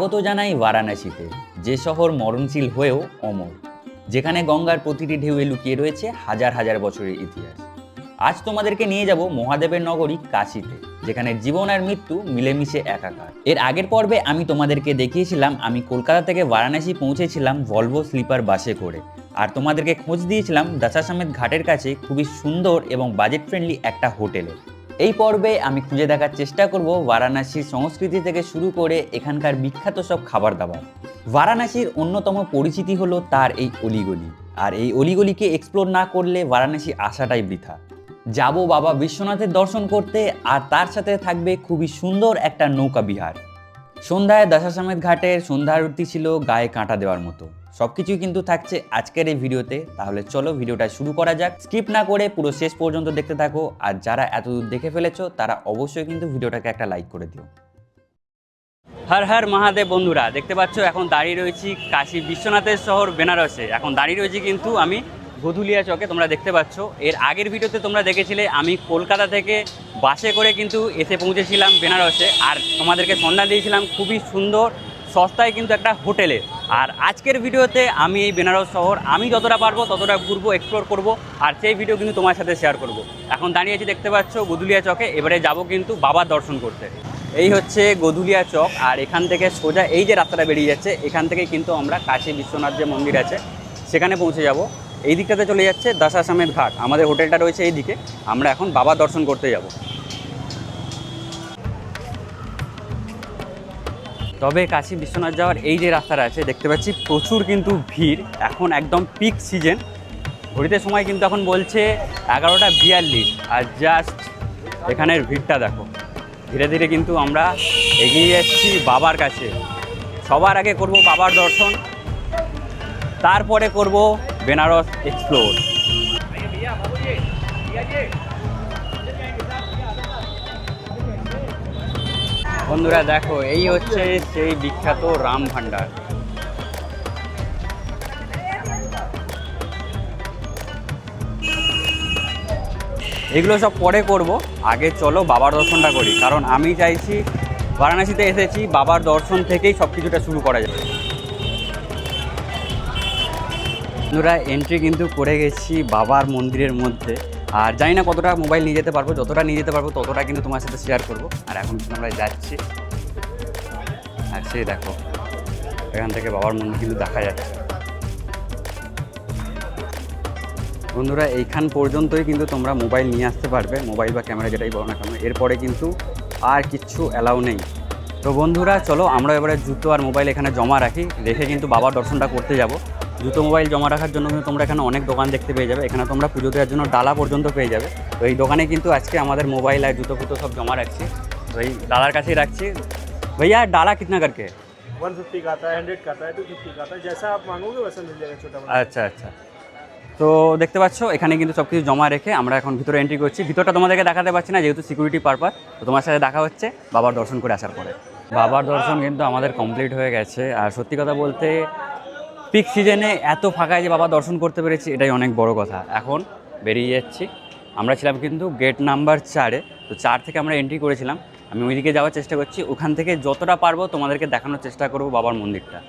স্বাগত জানাই বারাণসীতে, যে শহর মরণশীল হয়েও অমর, যেখানে গঙ্গার প্রতিটি ঢেউয়ে লুকিয়ে রয়েছে হাজার হাজার বছরের ইতিহাস। আজ তোমাদেরকে নিয়ে যাব মহাদেবের নগরী কাশীতে, যেখানে জীবন আর মৃত্যু মিলেমিশে একাকার। এর আগের পর্বে আমি তোমাদেরকে দেখিয়েছিলাম আমি কলকাতা থেকে বারাণসী পৌঁছেছিলাম ভলভো স্লিপার বাসে করে, আর তোমাদেরকে খোঁজ দিয়েছিলাম দশাশ্বমেধ ঘাটের কাছে খুবই সুন্দর এবং বাজেট ফ্রেন্ডলি একটা হোটেলে। এই পর্বে আমি খুঁজে দেখার চেষ্টা করব বারাণসীর সংস্কৃতি থেকে শুরু করে এখানকার বিখ্যাত সব খাবার দাবার। বারাণসীর অন্যতম পরিচিতি হলো তার এই অলিগলি, আর এই অলিগলিকে এক্সপ্লোর না করলে বারাণসী আসাটাই বৃথা। যাব বাবা বিশ্বনাথের দর্শন করতে, আর তার সাথে থাকবে খুবই সুন্দর একটা নৌকা বিহার। সন্ধ্যায় দশাশ্বমেধ ঘাটের সন্ধ্যা আরতি ছিল গায়ে কাঁটা দেওয়ার মতো। সবকিছুই কিন্তু থাকছে আজকের এই ভিডিওতে। তাহলে চলো ভিডিওটা শুরু করা যাক। স্কিপ না করে পুরো শেষ পর্যন্ত দেখতে থাকো, আর যারা এতদূর দেখে ফেলেছো তারা অবশ্যই কিন্তু ভিডিওটাকে একটা লাইক করে দিও। হর হর মহাদেব বন্ধুরা, দেখতে পাচ্ছ এখন দাঁড়িয়ে রয়েছি কাশী বিশ্বনাথের শহর বেনারসে। এখন দাঁড়িয়ে রয়েছি কিন্তু আমি গধুলিয়া চকে, তোমরা দেখতে পাচ্ছ। এর আগের ভিডিওতে তোমরা দেখেছিলে আমি কলকাতা থেকে বাসে করে কিন্তু এসে পৌঁছেছিলাম বেনারসে, আর তোমাদেরকে সন্ধান দিয়েছিলাম খুবই সুন্দর সস্তায় কিন্তু একটা হোটেলে। আর আজকের ভিডিওতে আমি এই বেনারস শহর আমি যতটা পারবো ততটা ঘুরবো, এক্সপ্লোর করব, আর সেই ভিডিও কিন্তু তোমার সাথে শেয়ার করব। এখন দাঁড়িয়েছি দেখতে পাচ্ছ গধুলিয়া চকে, এবারে যাব কিন্তু বাবার দর্শন করতে। এই হচ্ছে গধুলিয়া চক, আর এখান থেকে সোজা এই যে রাস্তাটা বেরিয়ে যাচ্ছে, এখান থেকে কিন্তু আমরা কাশী বিশ্বনাথ যে মন্দির আছে সেখানে পৌঁছে যাব। এই দিকটাতে চলে যাচ্ছে দশাশ্বমেধ ঘাট, আমাদের হোটেলটা রয়েছে এই দিকে। আমরা এখন বাবার দর্শন করতে যাব। তবে কাশী বিশ্বনাথ যাওয়ার এই যে রাস্তাটা আছে দেখতে পাচ্ছি প্রচুর কিন্তু ভিড়, এখন একদম পিক সিজন। ঘড়িতে সময় কিন্তু এখন বলছে 11:42, আর জাস্ট এখানের ভিড়টা দেখো। ধীরে ধীরে কিন্তু আমরা এগিয়ে যাচ্ছি বাবার কাছে। সবার আগে করব বাবার দর্শন, তারপরে করব বেনারস এক্সপ্লোর। বন্ধুরা দেখো, এই হচ্ছে সেই বিখ্যাত রাম ভান্ডার। এগুলো সব পরে করব, আগে চলো বাবার দর্শনটা করি, কারণ আমি চাইছি বারাণসীতে এসেছি বাবার দর্শন থেকেই সব কিছুটা শুরু করা যাবে। বন্ধুরা এন্ট্রি কিন্তু করে গেছি বাবার মন্দিরের মধ্যে, আর জানি না কতটা মোবাইল নিয়ে যেতে পারবো, যতটা নিয়ে যেতে পারবো ততটা কিন্তু তোমার সাথে শেয়ার করব। আর এখন কিন্তু আমরা যাচ্ছি, আর সেই দেখো এখান থেকে বাবার মন্দির কিন্তু দেখা যাচ্ছে। বন্ধুরা এইখান পর্যন্তই কিন্তু তোমরা মোবাইল নিয়ে আসতে পারবে, মোবাইল বা ক্যামেরা যেটাই বলো না কেন, এরপরে কিন্তু আর কিচ্ছু অ্যালাউ নেই। তো বন্ধুরা চলো আমরা এবারে জুতো আর মোবাইল এখানে জমা রাখি, রেখে কিন্তু বাবার দর্শনটা করতে যাব। জুতো মোবাইল জমা রাখার জন্য কিন্তু তোমরা এখানে অনেক দোকান দেখতে পেয়ে যাবে, এখানে তোমরা পুজো দেওয়ার জন্য ডালা পর্যন্ত পেয়ে যাবে। তো এই দোকানে কিন্তু আজকে আমাদের মোবাইল আর জুতো ফুতো সব জমা রাখছি, তো এই ডালার কাছেই রাখছি। भैया डाला कितना करके? 150 का आता है, 100 का आता है, 250 का आता है, जैसा आप मांगोगे वैसा मिल जाएगा छोटा बड़ा। আচ্ছা আচ্ছা। তো দেখতে পাচ্ছ এখানে কিন্তু সব কিছু জমা রেখে আমরা এখন ভিতরে এন্ট্রি করছি। ভিতরটা তোমাদেরকে দেখাতে পারছি না যেহেতু সিকিউরিটি পারপাস। তো তোমার সাথে দেখা হচ্ছে বাবার দর্শন করে আসার পরে। বাবার দর্শন কিন্তু আমাদের কমপ্লিট হয়ে গেছে, আর সত্যি কথা বলতে পিক সিজনে এত ফাঁকায় যে বাবা দর্শন করতে পেরেছি এটাই অনেক বড় কথা। এখন বেরিয়ে যাচ্ছি, আমরা ছিলাম কিন্তু গেট নাম্বার 4-এ, তো 4 থেকে আমরা এন্ট্রি করেছিলাম। আমি ওইদিকে যাওয়ার চেষ্টা করছি, ওখান থেকে যতটা পারবো তোমাদেরকে দেখানোর চেষ্টা করব বাবার মন্দিরটা।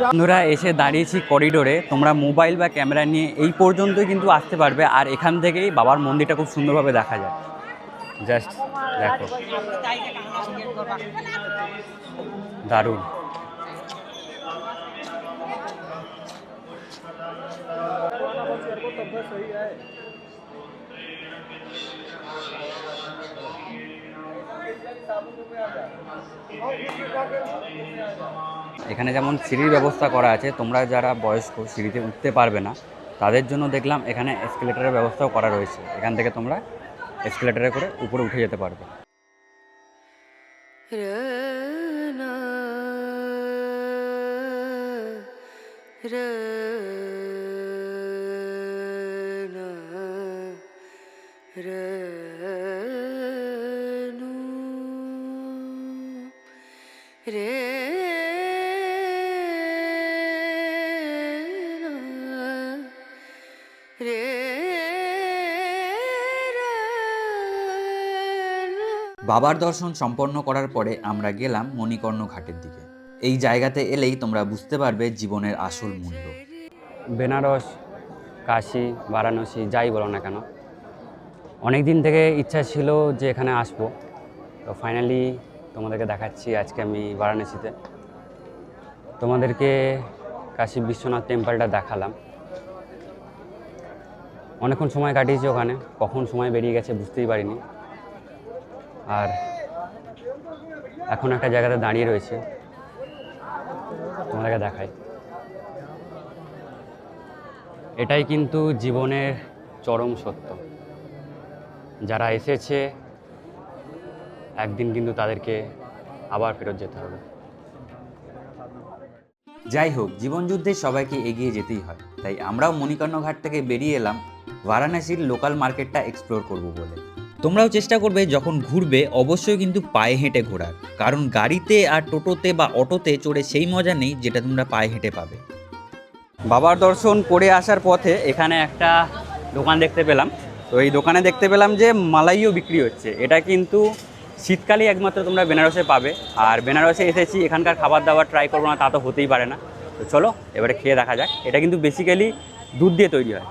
বন্ধুরা এসে দাঁড়িয়েছি করিডোরে, তোমরা মোবাইল বা ক্যামেরা নিয়ে এই পর্যন্তই কিন্তু আসতে পারবে, আর এখান থেকেই বাবার মন্দিরটা খুব সুন্দরভাবে দেখা যায়। জাস্ট দেখো, দারুণ। এখানে যেমন সিঁড়ির ব্যবস্থা করা আছে, তোমরা যারা বয়স্ক সিঁড়িতে উঠতে পারবে না তাদের জন্য দেখলাম এখানে এসকেলেটারের ব্যবস্থাও করা রয়েছে, এখান থেকে তোমরা এসকেলেটারে করে উপরে উঠে যেতে পারবে। বাবার দর্শন সম্পন্ন করার পরে আমরা গেলাম মণিকর্ণ ঘাটের দিকে। এই জায়গাতে এলেই তোমরা বুঝতে পারবে জীবনের আসল মূল্য। বেনারস, কাশী, বারাণসী যাই বলো না কেন, অনেক দিন থেকে ইচ্ছা ছিল যে এখানে আসবো। তো ফাইনালি তোমাদেরকে দেখাচ্ছি। আজকে আমি বারাণসীতে, তোমাদেরকে কাশী বিশ্বনাথ টেম্পলটা দেখালাম। অনেকক্ষণ সময় কাটিয়েছি ওখানে, কখন সময় বেরিয়ে গেছে বুঝতেই পারিনি। আর এখন একটা জায়গাতে দাঁড়িয়ে রয়েছে, তোমাদেরকে দেখাই। এটাই কিন্তু জীবনের চরম সত্য। যারা এসেছে একদিন কিন্তু তাদেরকে আবার ফেরত যেতে হবে। যাই হোক, জীবনযুদ্ধে সবাইকে এগিয়ে যেতেই হয়, তাই আমরাও মণিকর্ণ ঘাট থেকে বেরিয়ে এলাম বারাণসীর লোকাল মার্কেটটা এক্সপ্লোর করব বলে। তোমরাও চেষ্টা করবে যখন ঘুরবে অবশ্যই কিন্তু পায়ে হেঁটে ঘোরার, কারণ গাড়িতে আর টোটোতে বা অটোতে চড়ে সেই মজা নেই যেটা তোমরা পায়ে হেঁটে পাবে। বাবার দর্শন করে আসার পথে এখানে একটা দোকান দেখতে পেলাম। তো এই দোকানে দেখতে পেলাম যে মালাইও বিক্রি হচ্ছে। এটা কিন্তু শীতকালেই একমাত্র তোমরা বেনারসে পাবে। আর বেনারসে এসেছি, এখানকার খাবার দাবার ট্রাই করবো না তা তো হতেই পারে না। তো চলো এবারে খেয়ে দেখা যাক। এটা কিন্তু বেসিক্যালি দুধ দিয়ে তৈরি হয়।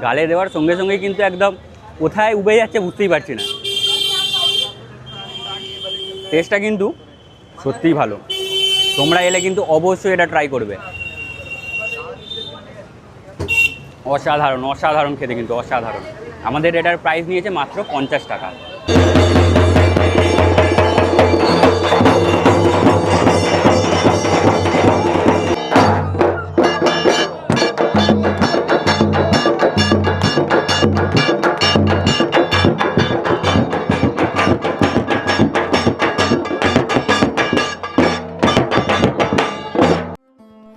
গালে দেওয়ার সঙ্গে সঙ্গে কিন্তু একদম কোথায় উবে যাচ্ছে বুঝতেই পারছি না। টেস্টটা কিন্তু সত্যিই ভালো। তোমরা এলে কিন্তু অবশ্যই এটা ট্রাই করবে। অসাধারণ অসাধারণ খেতে, কিন্তু অসাধারণ। আমাদের এটার প্রাইস নিয়েছে মাত্র 50 টাকা।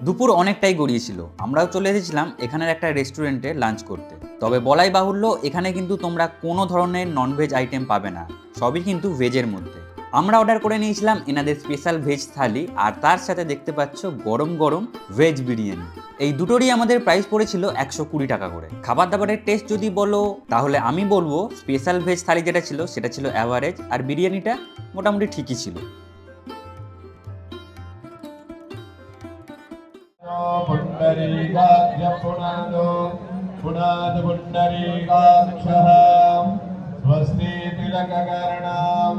দুপুর অনেকটাই গড়িয়েছিল, আমরাও চলে এসেছিলাম এখানের একটা রেস্টুরেন্টে লাঞ্চ করতে। তবে বলাই বাহুল্য, এখানে কিন্তু তোমরা কোনো ধরনের ননভেজ আইটেম পাবে না, সবই কিন্তু ভেজের মধ্যে। আমরা অর্ডার করে নিয়েছিলাম এনাদের স্পেশাল ভেজ থালি, আর তার সাথে দেখতে পাচ্ছ গরম গরম ভেজ বিরিয়ানি। এই দুটোরই আমাদের প্রাইস পড়েছিল 120 টাকা করে। খাবার দাবারের টেস্ট যদি বলো তাহলে আমি বলবো স্পেশাল ভেজ থালি যেটা ছিল সেটা ছিল অ্যাভারেজ, আর বিরিয়ানিটা মোটামুটি ঠিকই ছিল। पुण्डरीकाक्षपुनादो पुनाद पुण्डरीकाक्षः स्वस्ति तिलककर्णाम्।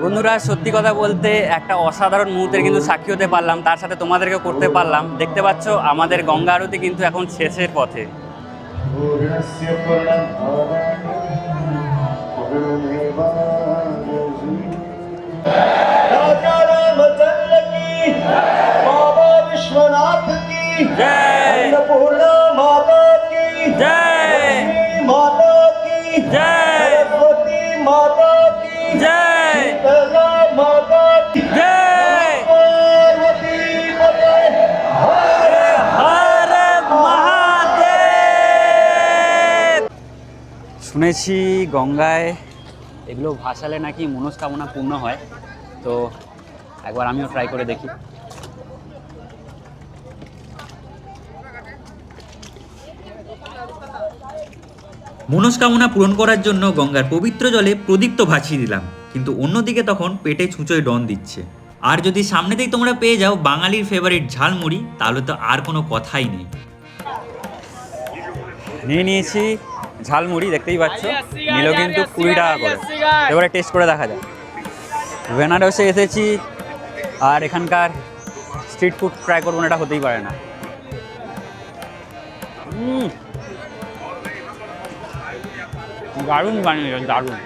বন্ধুরা, সত্যি কথা বলতে একটা অসাধারণ মুহূর্তের কিন্তু সাক্ষী হতে পারলাম, তার সাথে তোমাদেরকে করতে পারলাম। দেখতে পাচ্ছ আমাদের গঙ্গা আরতি কিন্তু এখন শেষের পথে। विश्वनाथ की जय। अन्नपूर्णा माता की जय। माता की जय। सरस्वती माता की जय। शीतला माता की जय। पार्वती माता हर মহাদেব। শুনেছি গঙ্গায় এগুলো ভাসালে নাকি মনস্কামনা পূর্ণ হয়। তো একবার আমিও ট্রাই করে দেখি। মনস্কামনা পূরণ করার জন্য গঙ্গার পবিত্র জলে প্রদীপ তো ভাসিয়ে দিলাম, কিন্তু অন্যদিকে তখন পেটে ছুঁচোয় ডন দিচ্ছে। আর যদি সামনেতেই তোমরা পেয়ে যাও বাঙালির ফেভারিট ঝালমুড়ি, তাহলে তো আর কোনো কথাই নেই। নিয়ে নিয়েছি ঝালমুড়ি, দেখতেই পাচ্ছ নিল কিন্তু 20 টাকা করে। এবারে টেস্ট করে দেখা যায়। বেনারসে এসেছি আর এখানকার স্ট্রিট ফুড ট্রাই করবো না, এটা হতেই পারে না। দারুণ বানিয়েছে, দারুণ।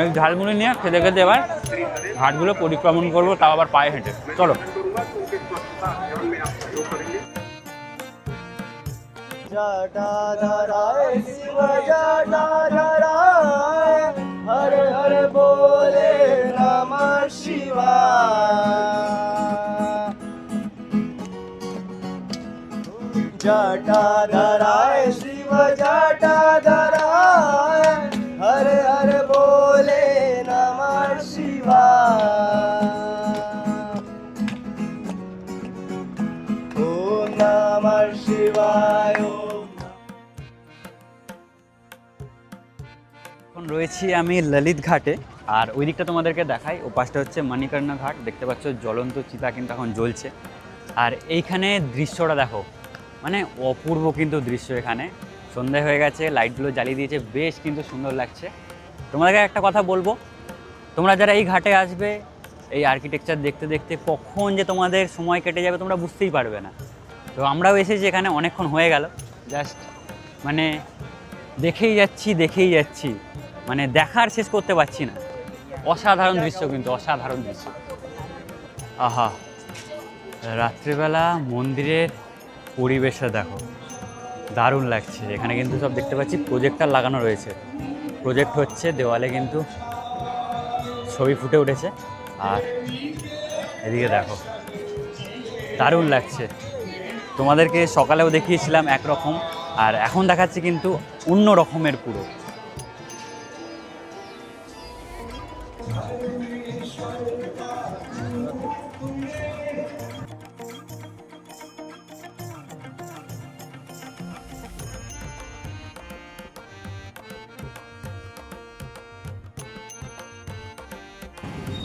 এই ঝালমুড়ি নিয়ে খেতে খেতে এবার ঘাটগুলো পরিক্রমণ করবো, তাও আবার পায়ে হেঁটে। চলো। जटाधराय शिव जटाधराय हर हर बोले नमः शिवाय जटाधराय शिव जटाधराय हर हर बोले नमः शिवाय ओम नमः शिवाय। এখন রয়েছি আমি ললিত ঘাটে, আর ওই দিকটা তোমাদেরকে দেখাই। ও পাশটা হচ্ছে মণিকর্ণা ঘাট, দেখতে পাচ্ছ জ্বলন্ত চিতা কিন্তু এখন জ্বলছে। আর এইখানে দৃশ্যটা দেখো, মানে অপূর্ব কিন্তু দৃশ্য। এখানে সন্ধ্যা হয়ে গেছে, লাইটগুলো জ্বালিয়ে দিয়েছে, বেশ কিন্তু সুন্দর লাগছে। তোমাদেরকে একটা কথা বলবো, তোমরা যারা এই ঘাটে আসবে, এই আর্কিটেকচার দেখতে দেখতে কখন যে তোমাদের সময় কেটে যাবে তোমরা বুঝতেই পারবে না। তো আমরাও এসেছি এখানে, অনেকক্ষণ হয়ে গেল, জাস্ট মানে দেখেই যাচ্ছি, মানে দেখার শেষ করতে পারছি না। অসাধারণ দৃশ্য, কিন্তু অসাধারণ দৃশ্য। আহা, রাত্রিবেলা মন্দিরের পরিবেশটা দেখো, দারুণ লাগছে। এখানে কিন্তু সব দেখতে পাচ্ছি প্রজেক্টর লাগানো রয়েছে, প্রজেক্ট হচ্ছে, দেওয়ালে কিন্তু ছবি ফুটে উঠেছে। আর এদিকে দেখো, দারুণ লাগছে। তোমাদেরকে সকালেও দেখিয়েছিলাম একরকম, আর এখন দেখাচ্ছি কিন্তু অন্য রকমের পুরো।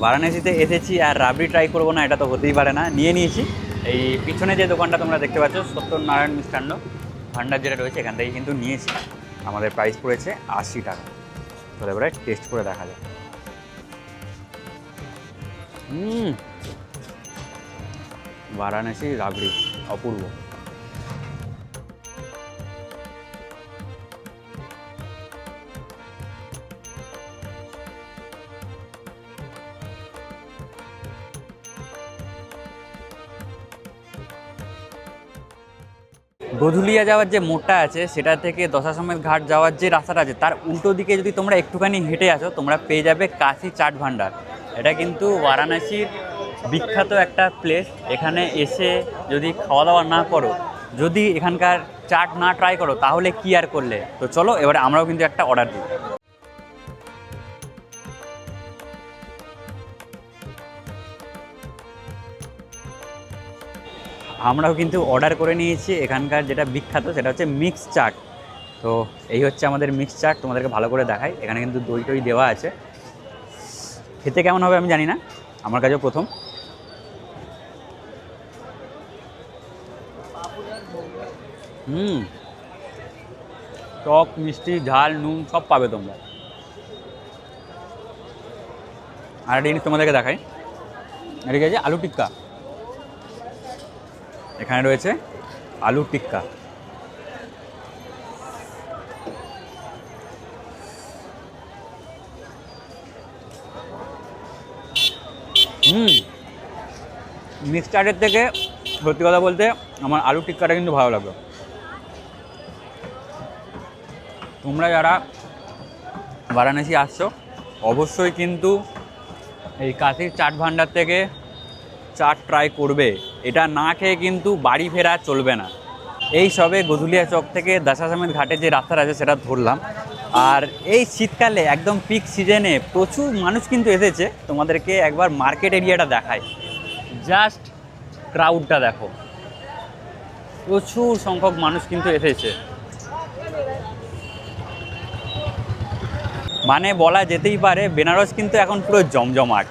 বারাণসীতে এসেছি আর রাবড়ি ট্রাই করবো না, এটা তো হতেই পারে না। নিয়ে নিয়েছি এই পিছনে যে দোকানটা তোমরা দেখতে পাচ্ছ, সত্যনারায়ণ মিষ্টান্ন ভান্ডার যেটা রয়েছে, এখান থেকে কিন্তু নিয়েছি। আমাদের প্রাইস পড়েছে 80 টাকা। তাহলে এবারে টেস্ট করে দেখা যায়। বারাণসী রাবড়ি অপূর্ব। গধুলিয়া যাওয়ার যে মোড়টা আছে, সেটা থেকে দশাশ্বমেধ ঘাট যাওয়ার যে রাস্তাটা আছে, তার উল্টো দিকে যদি তোমরা একটুখানি হেঁটে আসো, তোমরা পেয়ে যাবে কাশি চাট ভান্ডার। এটা কিন্তু বারাণসীর বিখ্যাত একটা প্লেস। এখানে এসে যদি খাওয়া দাওয়া না করো, যদি এখানকার চাট না ট্রাই করো, তাহলে কি আর করলে। তো চলো এবারে আমরাও কিন্তু একটা অর্ডার দিই। আমরাও কিন্তু অর্ডার করে নিয়েছি এখানকার যেটা বিখ্যাত, সেটা হচ্ছে মিক্স চাট। তো এই হচ্ছে আমাদের মিক্স চাট, তোমাদেরকে ভালো করে দেখাই। এখানে কিন্তু দই টই দেওয়া আছে। খেতে কেমন হবে আমি জানি না, আমার কাছেও প্রথম। টক, মিষ্টি, ঝাল, নুন সব পাবে তোমরা। আর একটা জিনিস তোমাদেরকে দেখাই, এটা কি আছে, আলু টিক্কা। এখানে রয়েছে আলু টিক্কা। মিক্স চাটের থেকে সত্যি কথা বলতে আমার আলু টিক্কাটা কিন্তু ভালো লাগলো। তোমরা যারা বারাণসী আসছো, অবশ্যই কিন্তু এই কাশির চাট ভান্ডার থেকে চাট ট্রাই করবে। এটা না খেয়ে কিন্তু বাড়ি ফেরা চলবে না। এই সবে গধুলিয়া চক থেকে দশাশ্বমেধ ঘাটে যে রাস্তাটা আছে সেটা ধরলাম। আর এই শীতকালে একদম পিক সিজনে প্রচুর মানুষ কিন্তু এসেছে। তোমাদেরকে একবার মার্কেট এরিয়াটা দেখায়, জাস্ট ক্রাউডটা দেখো, প্রচুর সংখ্যক মানুষ কিন্তু এসেছে। মানে বলা যেতেই পারে বেনারস কিন্তু এখন পুরো জমজমাট।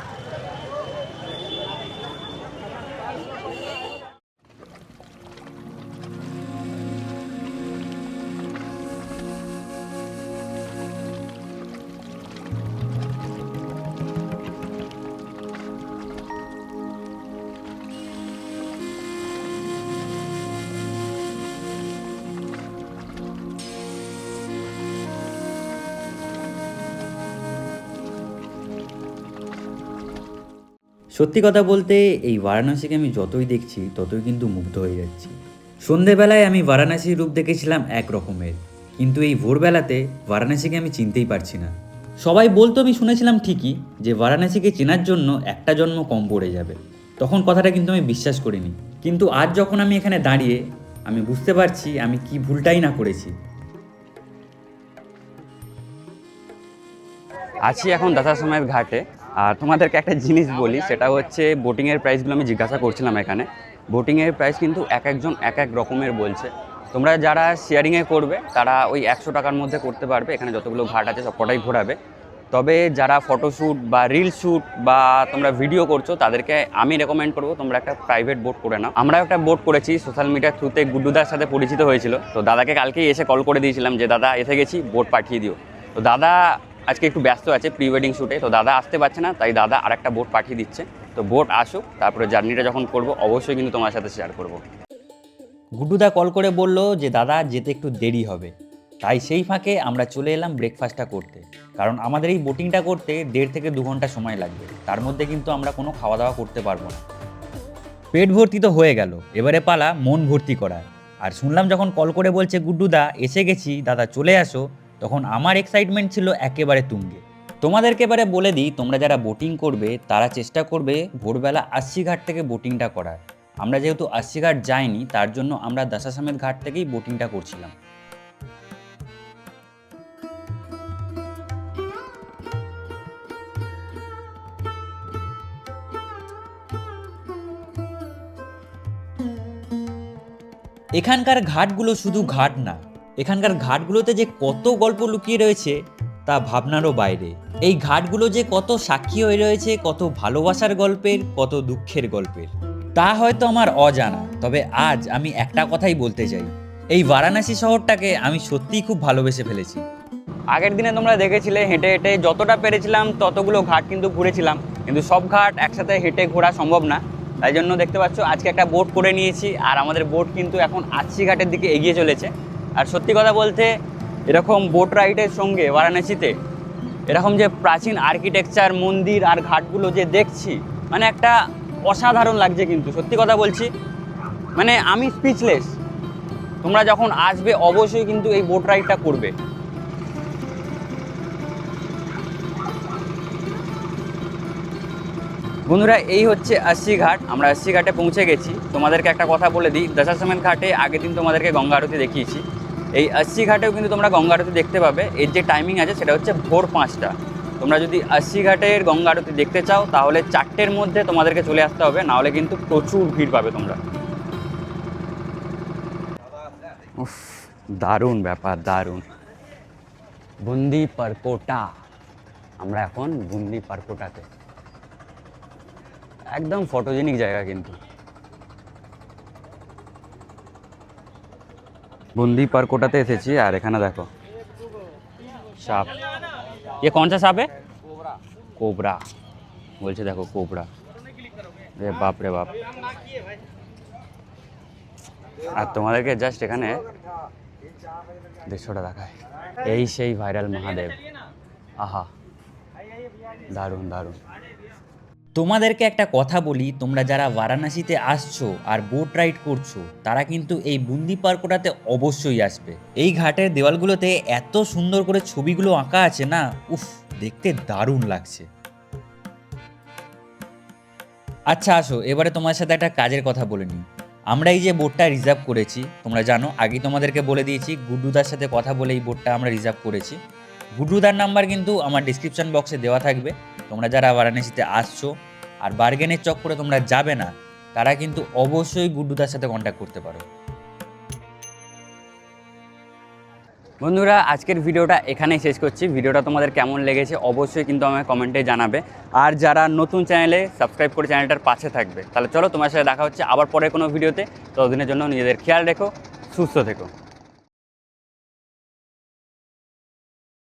সত্যি কথা বলতে এই বারাণসীকে আমি যতই দেখছি ততই কিন্তু মুগ্ধ হয়ে যাচ্ছি। সন্ধেবেলায় আমি বারাণসীর রূপ দেখেছিলাম এক রকমের, কিন্তু এই ভোরবেলাতে বারাণসীকে আমি চিনতেই পারছি না। সবাই বলতো, আমি শুনেছিলাম ঠিকই, যে বারাণসীকে চেনার জন্য একটা জন্ম কম পড়ে যাবে। তখন কথাটা কিন্তু আমি বিশ্বাস করিনি, কিন্তু আজ যখন আমি এখানে দাঁড়িয়ে আমি বুঝতে পারছি আমি কি ভুলটাই না করেছি। আছি এখন দশাশ্বমেধ ঘাটে। আর তোমাদেরকে একটা জিনিস বলি, সেটা হচ্ছে বোটিংয়ের প্রাইসগুলো আমি জিজ্ঞাসা করছিলাম এখানে। বোটিংয়ের প্রাইস কিন্তু এক একজন এক এক রকমের বলছে। তোমরা যারা শেয়ারিংয়ে করবে তারা ওই 100 টাকার মধ্যে করতে পারবে, এখানে যতগুলো ঘাট আছে সব কটাই ঘোরাবে। তবে যারা ফটোশ্যুট বা রিল শ্যুট বা তোমরা ভিডিও করছো তাদেরকে আমি রেকমেন্ড করবো তোমরা একটা প্রাইভেট বোট করে নাও। আমরা একটা বোট করেছি, সোশ্যাল মিডিয়ার থ্রুতে গুড্ডুদার সাথে পরিচিত হয়েছিল। তো দাদাকে কালকেই এসে কল করে দিয়েছিলাম যে দাদা এসে গেছি, বোট পাঠিয়ে দিও। তো দাদা আজকে একটু ব্যস্ত আছে প্রি ওয়েডিং শ্যুটে, তো দাদা আসতে পারছে না, তাই দাদা আরেকটা বোট পাঠিয়ে দিচ্ছে। তো বোট আসুক, তারপরে জার্নিটা যখন করব অবশ্যই কিন্তু তোমার সাথে শেয়ার করব। গুড্ডুদা কল করে বলল যে দাদা যেতে একটু দেরি হবে, তাই সেই ফাঁকে আমরা চলে এলাম ব্রেকফাস্টটা করতে। কারণ আমাদের এই বোটিংটা করতে 1.5 থেকে 2 ঘন্টা সময় লাগবে, তার মধ্যে কিন্তু আমরা কোনো খাওয়া দাওয়া করতে পারবো না। পেট ভর্তি তো হয়ে গেল, এবারে পালা মন ভর্তি করার। আর শুনলাম যখন কল করে বলছে গুড্ডুদা এসে গেছি, দাদা চলে আসো, তখন আমার এক্সাইটমেন্ট ছিল একেবারে তুঙ্গে। তোমাদেরকে এবারে বলে দিই, তোমরা যারা বোটিং করবে তারা চেষ্টা করবে ভোরবেলা 80 ঘাট থেকে বোটিংটা করার। আমরা যেহেতু 80 ঘাট যাইনি, তার জন্য আমরা দশাশ্বমেধ ঘাট থেকেই বোটিংটা করছিলাম। এখানকার ঘাটগুলো শুধু ঘাট না, এখানকার ঘাটগুলোতে যে কত গল্প লুকিয়ে রয়েছে তা ভাবনারও বাইরে। এই ঘাটগুলো যে কত সাক্ষী হয়ে রয়েছে কত ভালোবাসার গল্পের, কত দুঃখের গল্পের, তা হয়তো আমার অজানা। তবে আজ আমি একটা কথাই বলতে চাই, এই বারাণসী শহরটাকে আমি সত্যিই খুব ভালোবেসে ফেলেছি। আগের দিনে তোমরা দেখেছিলে হেঁটে হেঁটে যতটা পেরেছিলাম ততগুলো ঘাট কিন্তু ঘুরেছিলাম, কিন্তু সব ঘাট একসাথে হেঁটে ঘোরা সম্ভব না। তাই জন্য দেখতে পাচ্ছ আজকে একটা বোট করে নিয়েছি, আর আমাদের বোট কিন্তু এখন 80 ঘাটের দিকে এগিয়ে চলেছে। আর সত্যি কথা বলতে এরকম বোট রাইডের সঙ্গে বারাণসীতে এরকম যে প্রাচীন আর্কিটেকচার, মন্দির আর ঘাটগুলো যে দেখছি, মানে একটা অসাধারণ লাগছে। কিন্তু সত্যি কথা বলছি, মানে আমি স্পিচলেস। তোমরা যখন আসবে অবশ্যই কিন্তু এই বোট রাইডটা করবে। বন্ধুরা এই হচ্ছে 80 ঘাট, আমরা 80 ঘাটে পৌঁছে গেছি। তোমাদেরকে একটা কথা বলে দিই, দশাশ্বমেধ ঘাটে আগের দিন তোমাদেরকে গঙ্গা আরতি দেখিয়েছি, এই 80 ঘাটেও কিন্তু তোমরা গঙ্গা আরতি দেখতে পাবে। এর যে টাইমিং আছে সেটা হচ্ছে ভোর 5টা। তোমরা যদি 80 ঘাটের গঙ্গা আরতি দেখতে চাও তাহলে 4টের মধ্যে তোমাদেরকে চলে আসতে হবে, নাহলে কিন্তু প্রচুর ভিড় পাবে তোমরা। উফ, দারুণ ব্যাপার, দারুণ। বুন্দি পারকোটা, আমরা এখন বুন্দি পারকোটাতে, একদম ফটোজেনিক জায়গা। কিন্তু বুন্দি পারকোটাতে এসেছি, আর এখানে দেখো সাপ। ये कौन सा सांप है? कोबरा বলছে, দেখো কোবরা। রে বাপ রে বাপ। আর তোমাদেরকে জাস্ট এখানে দৃশ্যটা দেখায়, এই সেই ভাইরাল মহাদেব। আহা, দারুণ দারুণ। তোমাদেরকে একটা কথা বলি, তোমরা যারা বারাণসীতে আসছো আর বোট রাইড করছো তারা কিন্তু এই বুন্দি পার্কটাতে অবশ্যই আসবে। এই ঘাটের দেওয়ালগুলোতে এত সুন্দর করে ছবিগুলো আঁকা আছে না, উফ, দেখতে দারুণ লাগছে। আচ্ছা আসো, এবারে তোমার সাথে একটা কাজের কথা বলে নিই। আমরা এই যে বোটটা রিজার্ভ করেছি, তোমরা জানো আগেই তোমাদেরকে বলে দিয়েছি, গুড্ডুদার সাথে কথা বলে এই বোটটা আমরা রিজার্ভ করেছি। গুড্ডুদার নাম্বার কিন্তু আমার ডিসক্রিপশন বক্সে দেওয়া থাকবে। তোমরা যারা বারাণসীতে আসছো আর বার্গেনের চক্করে তোমরা যাবে না, তারা কিন্তু অবশ্যই গুড্ডুদার সাথে কন্ট্যাক্ট করতে পারো। বন্ধুরা, আজকের ভিডিওটা এখানেই শেষ করছি। ভিডিওটা তোমাদের কেমন লেগেছে অবশ্যই কিন্তু আমাকে কমেন্টে জানাবে। আর যারা নতুন চ্যানেলে সাবস্ক্রাইব করে চ্যানেলটার পাশে থাকবে, তাহলে চলো তোমার সাথে দেখা হচ্ছে আবার পরে কোনো ভিডিওতে। ততদিনের জন্য নিজেদের খেয়াল রেখো, সুস্থ থেকো।